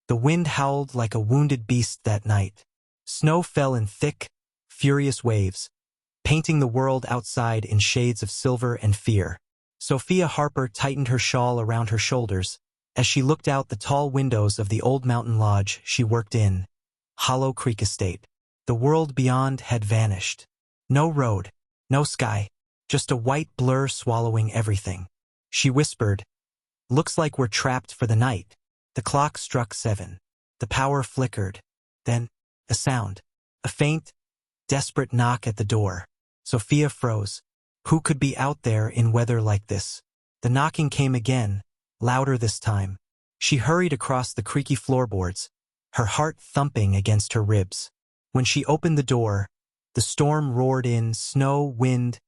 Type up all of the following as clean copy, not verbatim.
The wind howled like a wounded beast that night. Snow fell in thick, furious waves, painting the world outside in shades of silver and fear. Sophia Harper tightened her shawl around her shoulders as she looked out the tall windows of the old mountain lodge she worked in, Hollow Creek Estate. The world beyond had vanished. No road, no sky, just a white blur swallowing everything. She whispered, "Looks like we're trapped for the night." The clock struck 7. The power flickered. Then, a sound. A faint, desperate knock at the door. Sophia froze. Who could be out there in weather like this? The knocking came again, louder this time. She hurried across the creaky floorboards, her heart thumping against her ribs. When she opened the door, the storm roared in, snow, wind,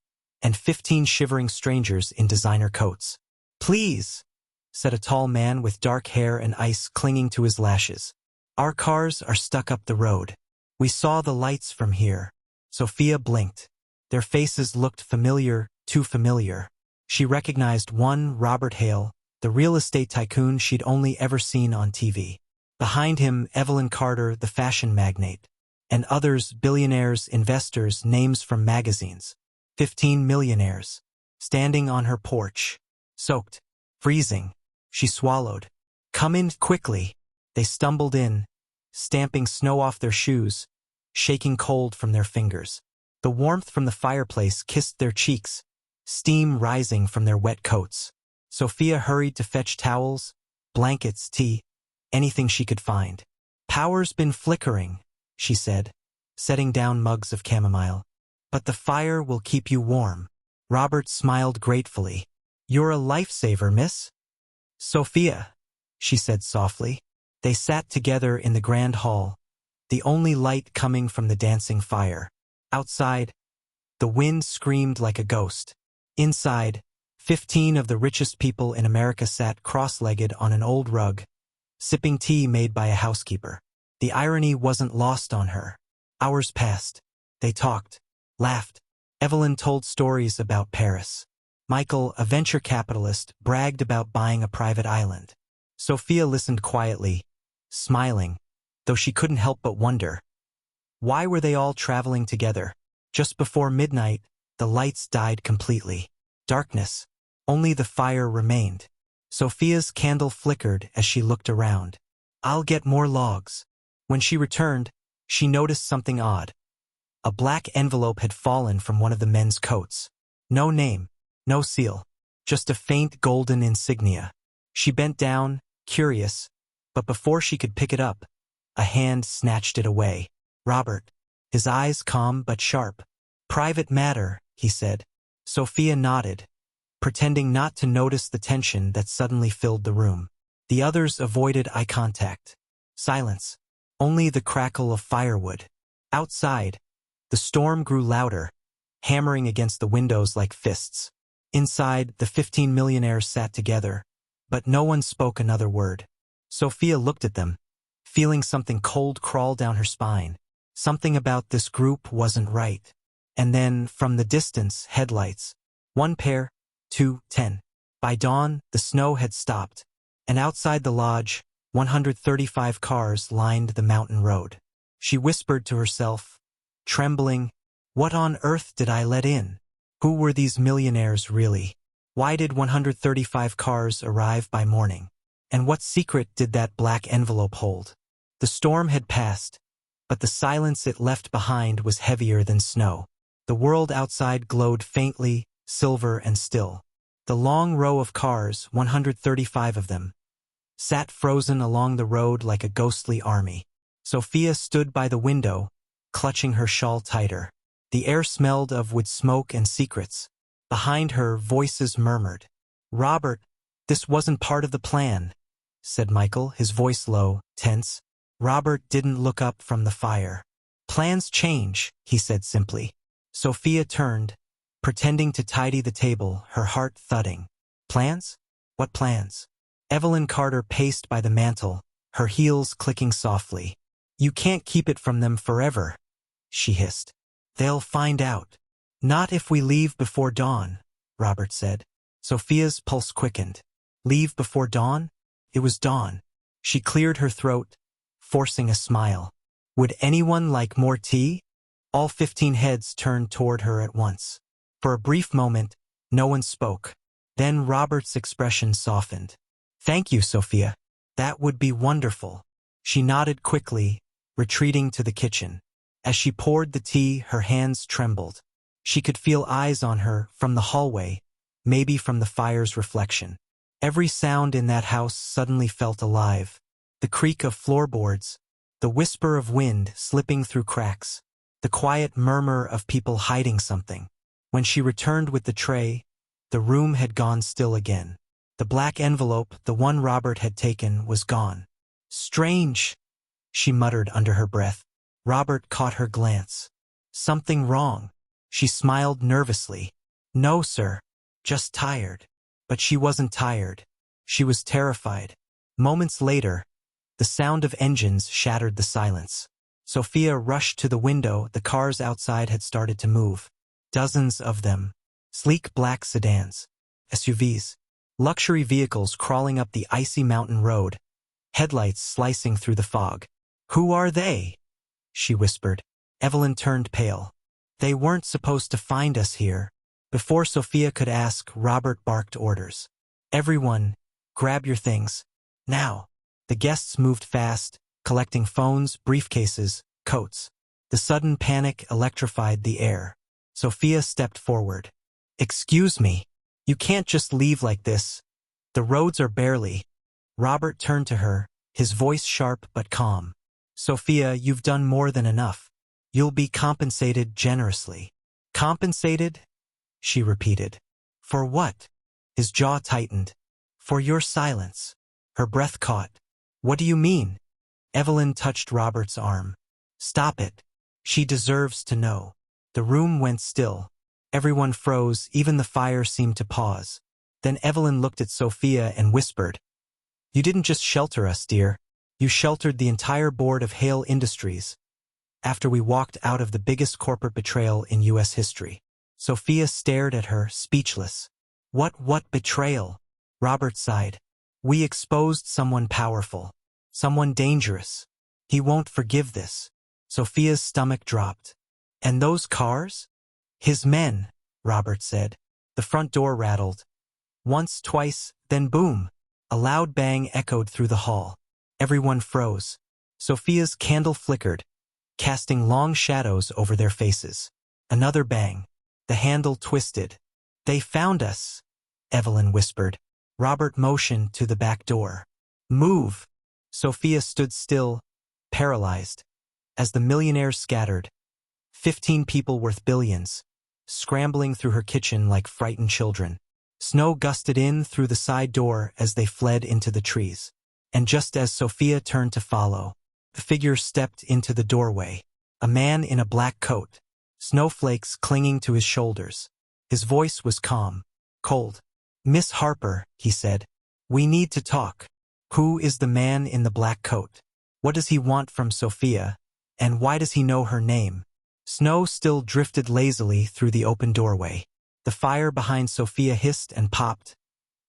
and 15 shivering strangers in designer coats. "Please," said a tall man with dark hair and ice clinging to his lashes. "Our cars are stuck up the road. We saw the lights from here." Sophia blinked. Their faces looked familiar, too familiar. She recognized one, Robert Hale, the real estate tycoon she'd only ever seen on TV. Behind him, Evelyn Carter, the fashion magnate. And others, billionaires, investors, names from magazines. 15 millionaires. Standing on her porch. Soaked. Freezing. She swallowed. "Come in quickly." They stumbled in, stamping snow off their shoes, shaking cold from their fingers. The warmth from the fireplace kissed their cheeks, steam rising from their wet coats. Sophia hurried to fetch towels, blankets, tea, anything she could find. "Power's been flickering," she said, setting down mugs of chamomile. "But the fire will keep you warm." Robert smiled gratefully. "You're a lifesaver, miss." "Sophia," she said softly. They sat together in the grand hall, the only light coming from the dancing fire. Outside, the wind screamed like a ghost. Inside, 15 of the richest people in America sat cross-legged on an old rug, sipping tea made by a housekeeper. The irony wasn't lost on her. Hours passed. They talked, laughed. Evelyn told stories about Paris. Michael, a venture capitalist, bragged about buying a private island. Sophia listened quietly, smiling, though she couldn't help but wonder. Why were they all traveling together? Just before midnight, the lights died completely. Darkness. Only the fire remained. Sophia's candle flickered as she looked around. "I'll get more logs." When she returned, she noticed something odd. A black envelope had fallen from one of the men's coats. No name, no seal, just a faint golden insignia. She bent down, curious, but before she could pick it up, a hand snatched it away. Robert, his eyes calm but sharp. "Private matter," he said. Sophia nodded, pretending not to notice the tension that suddenly filled the room. The others avoided eye contact. Silence. Only the crackle of firewood. Outside, the storm grew louder, hammering against the windows like fists. Inside, the 15 millionaires sat together, but no one spoke another word. Sophia looked at them, feeling something cold crawl down her spine. Something about this group wasn't right. And then, from the distance, headlights. 1 pair, 2, 10. By dawn, the snow had stopped, and outside the lodge, 135 cars lined the mountain road. She whispered to herself, trembling, "What on earth did I let in? Who were these millionaires really? Why did 135 cars arrive by morning? And what secret did that black envelope hold?" The storm had passed, but the silence it left behind was heavier than snow. The world outside glowed faintly, silver and still. The long row of cars, 135 of them, sat frozen along the road like a ghostly army. Sophia stood by the window, clutching her shawl tighter. The air smelled of wood smoke and secrets. Behind her, voices murmured. "Robert, this wasn't part of the plan," said Michael, his voice low, tense. Robert didn't look up from the fire. "Plans change," he said simply. Sophia turned, pretending to tidy the table, her heart thudding. "Plans? What plans?" Evelyn Carter paced by the mantel, her heels clicking softly. "You can't keep it from them forever," she hissed. "They'll find out." "Not if we leave before dawn," Robert said. Sophia's pulse quickened. Leave before dawn? It was dawn. She cleared her throat, forcing a smile. Would anyone like more tea? All 15 heads turned toward her at once. For a brief moment, no one spoke. Then Robert's expression softened. Thank you, Sophia. That would be wonderful. She nodded quickly, retreating to the kitchen. As she poured the tea, her hands trembled. She could feel eyes on her from the hallway, maybe from the fire's reflection. Every sound in that house suddenly felt alive. The creak of floorboards, the whisper of wind slipping through cracks, the quiet murmur of people hiding something. When she returned with the tray, the room had gone still again. The black envelope, the one Robert had taken, was gone. Strange, she muttered under her breath. Robert caught her glance. Something wrong. She smiled nervously. No, sir. Just tired. But she wasn't tired. She was terrified. Moments later, the sound of engines shattered the silence. Sophia rushed to the window. The cars outside had started to move. Dozens of them. Sleek black sedans. SUVs. Luxury vehicles crawling up the icy mountain road. Headlights slicing through the fog. Who are they? She whispered. Evelyn turned pale. They weren't supposed to find us here. Before Sophia could ask, Robert barked orders. Everyone, grab your things. Now. The guests moved fast, collecting phones, briefcases, coats. The sudden panic electrified the air. Sophia stepped forward. Excuse me. You can't just leave like this. The roads are barely. Robert turned to her, his voice sharp but calm. Sophia, you've done more than enough. You'll be compensated generously. Compensated? She repeated. For what? His jaw tightened. For your silence. Her breath caught. What do you mean? Evelyn touched Robert's arm. Stop it. She deserves to know. The room went still. Everyone froze, even the fire seemed to pause. Then Evelyn looked at Sophia and whispered, You didn't just shelter us, dear. You sheltered the entire board of Hale Industries. After we walked out of the biggest corporate betrayal in U.S. history. Sophia stared at her, speechless. What betrayal? Robert sighed. We exposed someone powerful. Someone dangerous. He won't forgive this. Sophia's stomach dropped. And those cars? His men, Robert said. The front door rattled. Once, twice, then boom. A loud bang echoed through the hall. Everyone froze. Sophia's candle flickered, casting long shadows over their faces. Another bang. The handle twisted. They found us, Evelyn whispered. Robert motioned to the back door. Move. Sophia stood still, paralyzed. As the millionaires scattered, 15 people worth billions, scrambling through her kitchen like frightened children. Snow gusted in through the side door as they fled into the trees. And just as Sophia turned to follow, the figure stepped into the doorway. A man in a black coat, snowflakes clinging to his shoulders. His voice was calm, cold. Miss Harper, he said, we need to talk. Who is the man in the black coat? What does he want from Sophia? And why does he know her name? Snow still drifted lazily through the open doorway. The fire behind Sophia hissed and popped,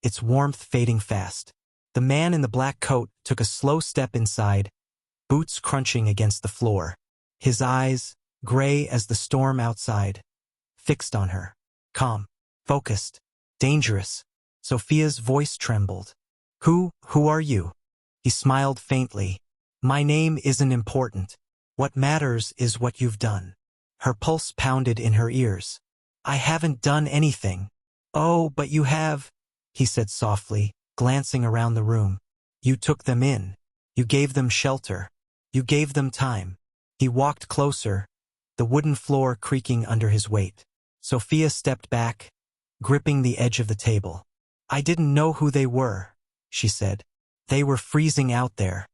its warmth fading fast. The man in the black coat took a slow step inside, boots crunching against the floor. His eyes, gray as the storm outside, fixed on her. Calm, focused, dangerous. Sophia's voice trembled. Who are you? He smiled faintly. My name isn't important. What matters is what you've done. Her pulse pounded in her ears. I haven't done anything. Oh, but you have, he said softly, glancing around the room. You took them in. You gave them shelter. You gave them time. He walked closer, the wooden floor creaking under his weight. Sophia stepped back, gripping the edge of the table. I didn't know who they were, she said. They were freezing out there.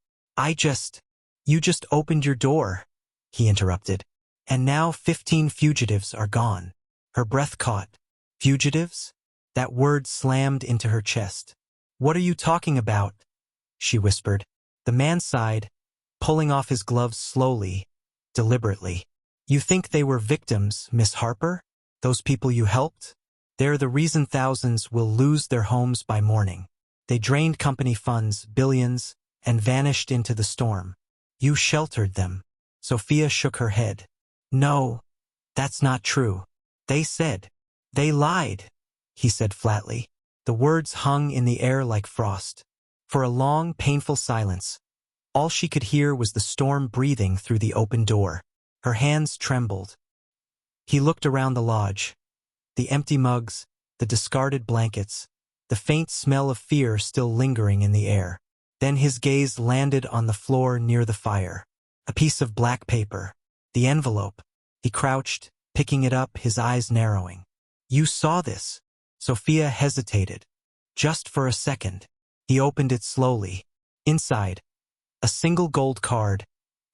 You just opened your door, he interrupted. And now 15 fugitives are gone. Her breath caught. Fugitives? That word slammed into her chest. What are you talking about? She whispered. The man sighed, pulling off his gloves slowly, deliberately. You think they were victims, Miss Harper? Those people you helped? They're the reason thousands will lose their homes by morning. They drained company funds, billions, and vanished into the storm. You sheltered them. Sophia shook her head. No, that's not true. They said. They lied, he said flatly. The words hung in the air like frost. For a long, painful silence, all she could hear was the storm breathing through the open door. Her hands trembled. He looked around the lodge. The empty mugs, the discarded blankets, the faint smell of fear still lingering in the air. Then his gaze landed on the floor near the fire. A piece of black paper. The envelope. He crouched, picking it up, his eyes narrowing. You saw this. Sophia hesitated. Just for a second. He opened it slowly. Inside, a single gold card,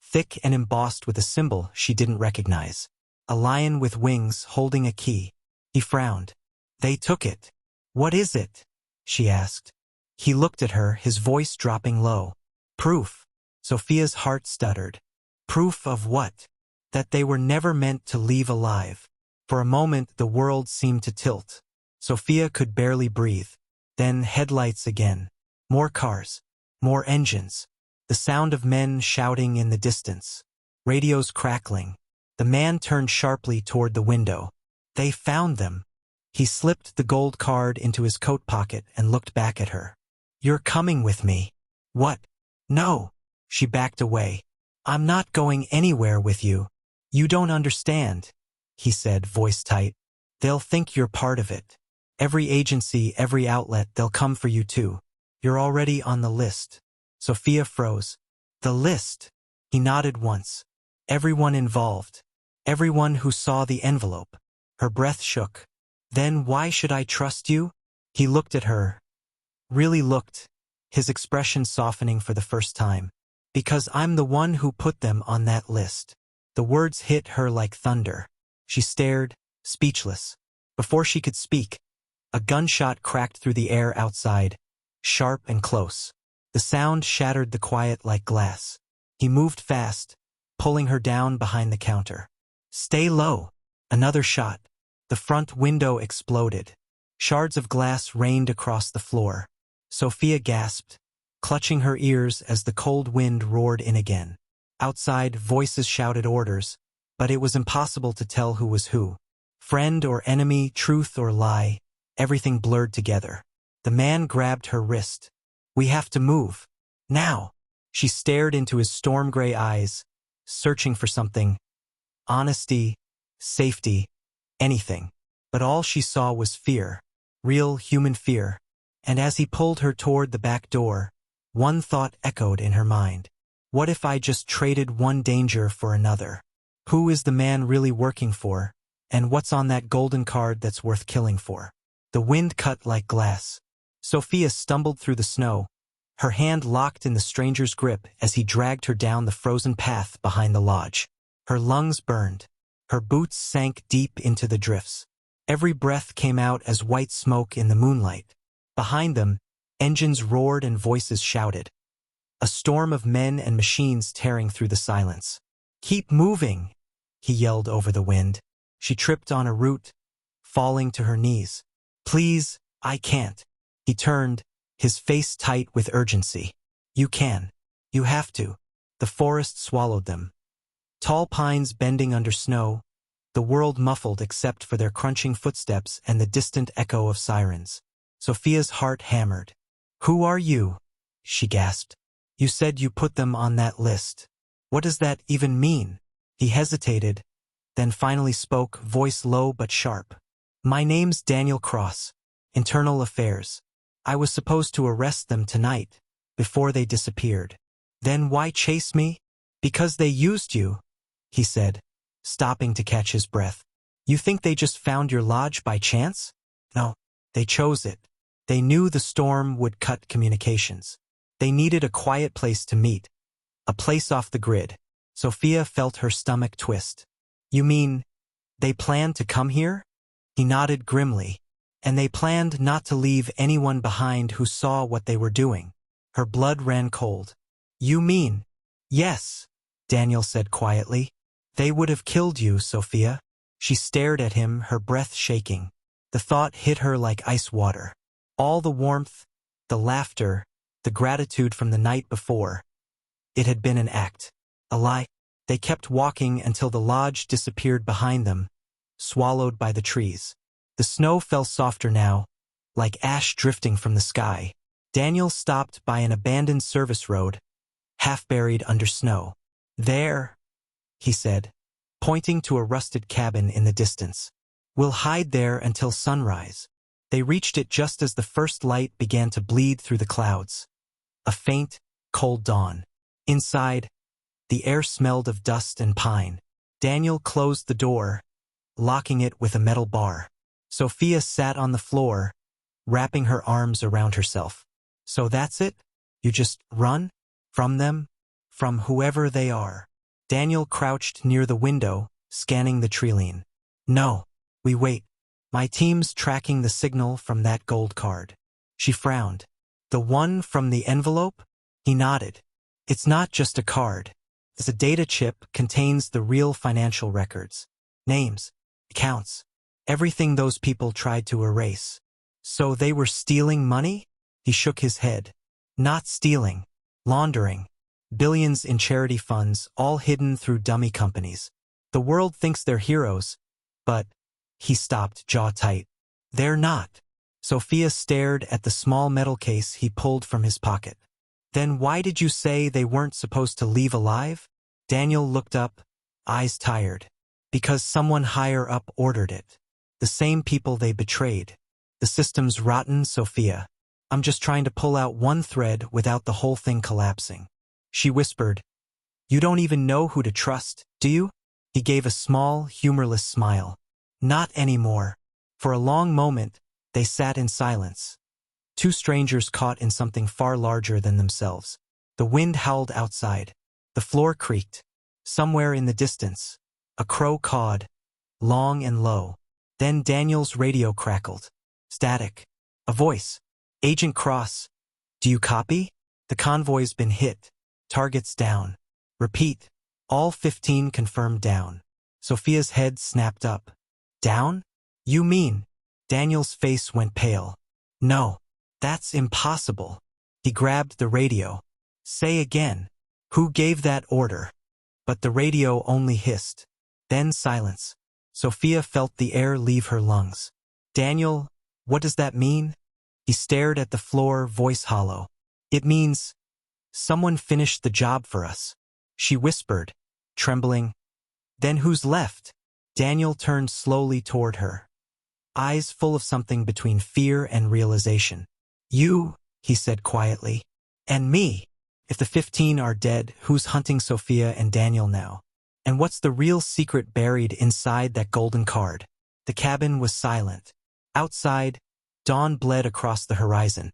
thick and embossed with a symbol she didn't recognize. A lion with wings holding a key. He frowned. They took it. What is it? She asked. He looked at her, his voice dropping low. Proof. Sophia's heart stuttered. Proof of what? That they were never meant to leave alive. For a moment the world seemed to tilt. Sophia could barely breathe. Then headlights again. More cars. More engines. The sound of men shouting in the distance. Radios crackling. The man turned sharply toward the window. They found them. He slipped the gold card into his coat pocket and looked back at her. You're coming with me. What? No. She backed away. I'm not going anywhere with you. You don't understand, he said, voice tight. They'll think you're part of it. Every agency, every outlet, they'll come for you too. You're already on the list. Sophia froze. The list? He nodded once. Everyone involved. Everyone who saw the envelope. Her breath shook. Then why should I trust you? He looked at her. Really looked, his expression softening for the first time. Because I'm the one who put them on that list. The words hit her like thunder. She stared, speechless. Before she could speak, a gunshot cracked through the air outside, sharp and close. The sound shattered the quiet like glass. He moved fast, pulling her down behind the counter. Stay low. Another shot. The front window exploded. Shards of glass rained across the floor. Sophia gasped, clutching her ears as the cold wind roared in again. Outside, voices shouted orders, but it was impossible to tell who was who. Friend or enemy, truth or lie, everything blurred together. The man grabbed her wrist. We have to move. Now. She stared into his storm-gray eyes, searching for something. Honesty, safety, anything. But all she saw was fear. Real human fear. And as he pulled her toward the back door, one thought echoed in her mind. What if I just traded one danger for another? Who is the man really working for? And what's on that golden card that's worth killing for? The wind cut like glass. Sophia stumbled through the snow, her hand locked in the stranger's grip as he dragged her down the frozen path behind the lodge. Her lungs burned. Her boots sank deep into the drifts. Every breath came out as white smoke in the moonlight. Behind them, engines roared and voices shouted. A storm of men and machines tearing through the silence. Keep moving, he yelled over the wind. She tripped on a root, falling to her knees. Please, I can't. He turned, his face tight with urgency. You can. You have to. The forest swallowed them. Tall pines bending under snow, the world muffled except for their crunching footsteps and the distant echo of sirens. Sophia's heart hammered. Who are you? She gasped. You said you put them on that list. What does that even mean? He hesitated, then finally spoke, voice low but sharp. My name's Daniel Cross. Internal Affairs. I was supposed to arrest them tonight, before they disappeared. Then why chase me? Because they used you, he said, stopping to catch his breath. You think they just found your lodge by chance? No, they chose it. They knew the storm would cut communications. They needed a quiet place to meet, a place off the grid. Sophia felt her stomach twist. You mean, they planned to come here? He nodded grimly. And they planned not to leave anyone behind who saw what they were doing. Her blood ran cold. You mean? Yes, Daniel said quietly. They would have killed you, Sophia. She stared at him, her breath shaking. The thought hit her like ice water. All the warmth, the laughter, the gratitude from the night before. It had been an act. A lie. They kept walking until the lodge disappeared behind them, swallowed by the trees. The snow fell softer now, like ash drifting from the sky. Daniel stopped by an abandoned service road, half buried under snow. "There," he said, pointing to a rusted cabin in the distance. "We'll hide there until sunrise." They reached it just as the first light began to bleed through the clouds. A faint, cold dawn. Inside, the air smelled of dust and pine. Daniel closed the door, locking it with a metal bar. Sophia sat on the floor, wrapping her arms around herself. "So that's it? You just run? From them? From whoever they are?" Daniel crouched near the window, scanning the treeline. "No, we wait. My team's tracking the signal from that gold card." She frowned. "The one from the envelope?" He nodded. "It's not just a card. It's a data chip, contains the real financial records. Names, accounts, everything those people tried to erase." "So they were stealing money?" He shook his head. "Not stealing. Laundering. Billions in charity funds, all hidden through dummy companies. The world thinks they're heroes, but—" He stopped, jaw tight. "They're not." Sophia stared at the small metal case he pulled from his pocket. "Then why did you say they weren't supposed to leave alive?" Daniel looked up, eyes tired. "Because someone higher up ordered it. The same people they betrayed. The system's rotten, Sophia. I'm just trying to pull out one thread without the whole thing collapsing." She whispered, "You don't even know who to trust, do you?" He gave a small, humorless smile. "Not anymore." For a long moment, they sat in silence. Two strangers caught in something far larger than themselves. The wind howled outside. The floor creaked. Somewhere in the distance, a crow cawed, long and low. Then Daniel's radio crackled. Static. A voice. "Agent Cross. Do you copy? The convoy's been hit. Targets down." "Repeat." All 15 confirmed down. Sophia's head snapped up. "Down? You mean?" Daniel's face went pale. "No. That's impossible." He grabbed the radio. "Say again. Who gave that order?" But the radio only hissed. Then silence. Sophia felt the air leave her lungs. "Daniel, what does that mean?" He stared at the floor, voice hollow. "It means someone finished the job for us," she whispered, trembling. "Then who's left?" Daniel turned slowly toward her, eyes full of something between fear and realization. "You," he said quietly, "and me. If the 15 are dead, who's hunting Sophia and Daniel now? And what's the real secret buried inside that golden card?" The cabin was silent. Outside, dawn bled across the horizon,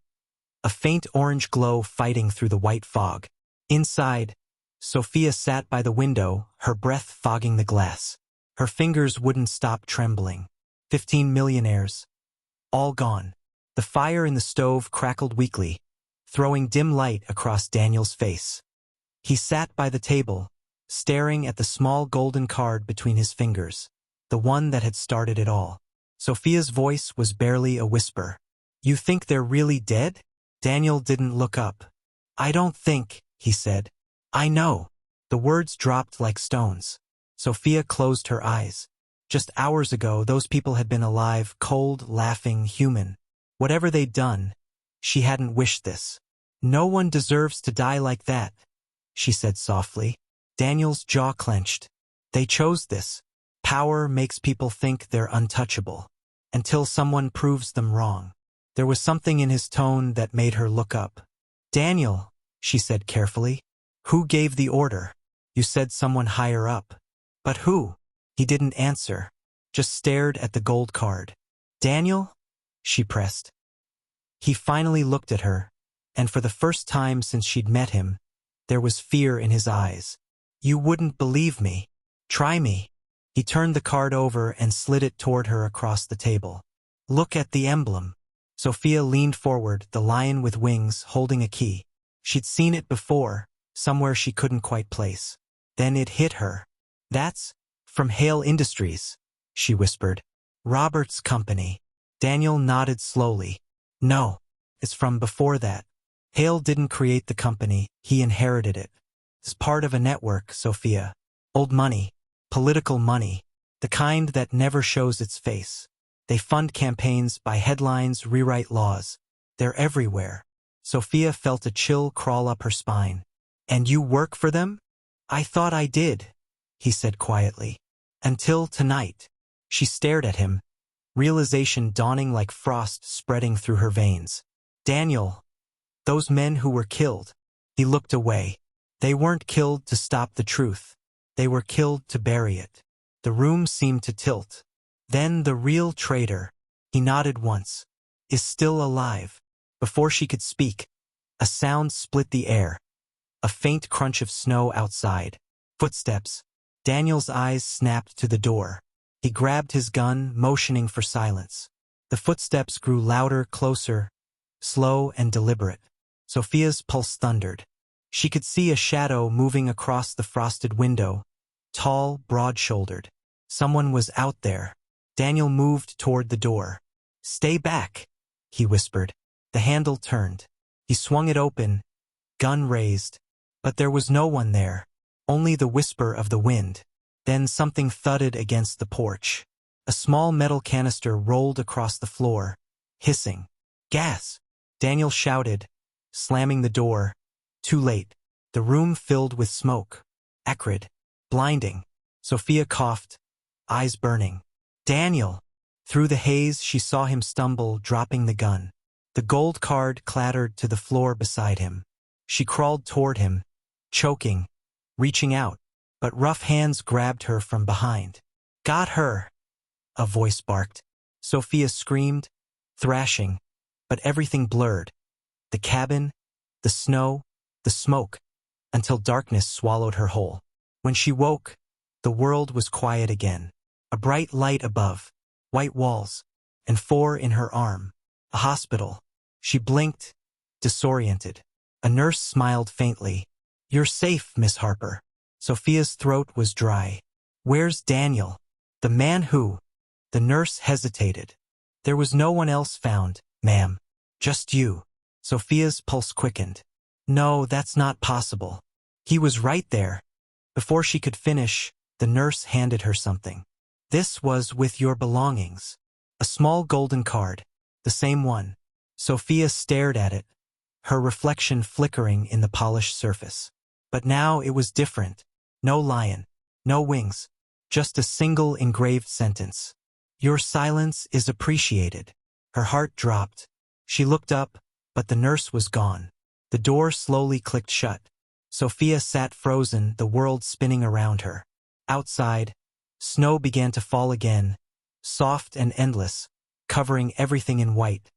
a faint orange glow fighting through the white fog. Inside, Sophia sat by the window, her breath fogging the glass. Her fingers wouldn't stop trembling. 15 millionaires. All gone. The fire in the stove crackled weakly, throwing dim light across Daniel's face. He sat by the table, staring at the small golden card between his fingers, the one that had started it all. Sophia's voice was barely a whisper. "You think they're really dead?" Daniel didn't look up. "I don't think," he said. "I know." The words dropped like stones. Sophia closed her eyes. Just hours ago, those people had been alive, cold, laughing, human. Whatever they'd done, she hadn't wished this. "No one deserves to die like that," she said softly. Daniel's jaw clenched. "They chose this. Power makes people think they're untouchable, until someone proves them wrong." There was something in his tone that made her look up. "Daniel," she said carefully, "who gave the order? You said someone higher up. But who?" He didn't answer, just stared at the gold card. "Daniel?" she pressed. He finally looked at her, and for the first time since she'd met him, there was fear in his eyes. "You wouldn't believe me. Try me." He turned the card over and slid it toward her across the table. "Look at the emblem." Sophia leaned forward, the lion with wings, holding a key. She'd seen it before, somewhere she couldn't quite place. Then it hit her. "That's from Hale Industries," she whispered. "Robert's company." Daniel nodded slowly. "No, it's from before that. Hale didn't create the company, he inherited it. It's part of a network, Sophia. Old money. Political money. The kind that never shows its face. They fund campaigns, buy headlines, rewrite laws. They're everywhere. Sophia felt a chill crawl up her spine. And you work for them? I thought I did, he said quietly. Until tonight. She stared at him, realization dawning like frost spreading through her veins. Daniel. Those men who were killed. He looked away. They weren't killed to stop the truth. They were killed to bury it. The room seemed to tilt. Then the real traitor, he nodded once, is still alive. Before she could speak, a sound split the air. A faint crunch of snow outside. Footsteps. Daniel's eyes snapped to the door. He grabbed his gun, motioning for silence. The footsteps grew louder, closer, slow and deliberate. Sophia's pulse thundered. She could see a shadow moving across the frosted window, tall, broad-shouldered. Someone was out there. Daniel moved toward the door. Stay back, he whispered. The handle turned. He swung it open, gun raised. But there was no one there, only the whisper of the wind. Then something thudded against the porch. A small metal canister rolled across the floor, hissing. Gas! Daniel shouted, slamming the door. Too late. The room filled with smoke. Acrid. Blinding. Sophia coughed, eyes burning. Daniel! Through the haze she saw him stumble, dropping the gun. The gold card clattered to the floor beside him. She crawled toward him, choking, reaching out, but rough hands grabbed her from behind. Got her! A voice barked. Sophia screamed, thrashing, but everything blurred. The cabin, the snow, the smoke, until darkness swallowed her whole. When she woke, the world was quiet again. A bright light above, white walls, and 4 in her arm. A hospital. She blinked, disoriented. A nurse smiled faintly. You're safe, Miss Harper. Sophia's throat was dry. Where's Daniel? The man who? The nurse hesitated. There was no one else found, ma'am. Just you. Sophia's pulse quickened. No, that's not possible. He was right there. Before she could finish, the nurse handed her something. This was with your belongings. A small golden card. The same one. Sophia stared at it, her reflection flickering in the polished surface. But now it was different. No lion, no wings, just a single engraved sentence. Your silence is appreciated. Her heart dropped. She looked up, but the nurse was gone. The door slowly clicked shut. Sophia sat frozen, the world spinning around her. Outside, snow began to fall again, soft and endless, covering everything in white,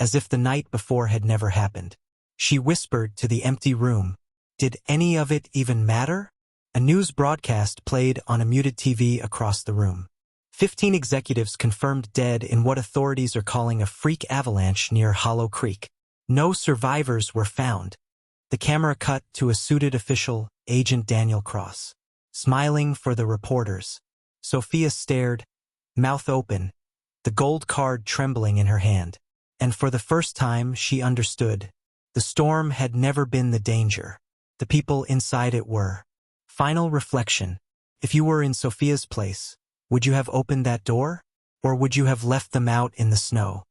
as if the night before had never happened. She whispered to the empty room. Did any of it even matter? A news broadcast played on a muted TV across the room. 15 executives confirmed dead in what authorities are calling a freak avalanche near Hollow Creek. No survivors were found. The camera cut to a suited official, Agent Daniel Cross, smiling for the reporters. Sophia stared, mouth open, the gold card trembling in her hand. And for the first time she understood. The storm had never been the danger. The people inside it were. Final reflection. If you were in Sophia's place, would you have opened that door? Or would you have left them out in the snow?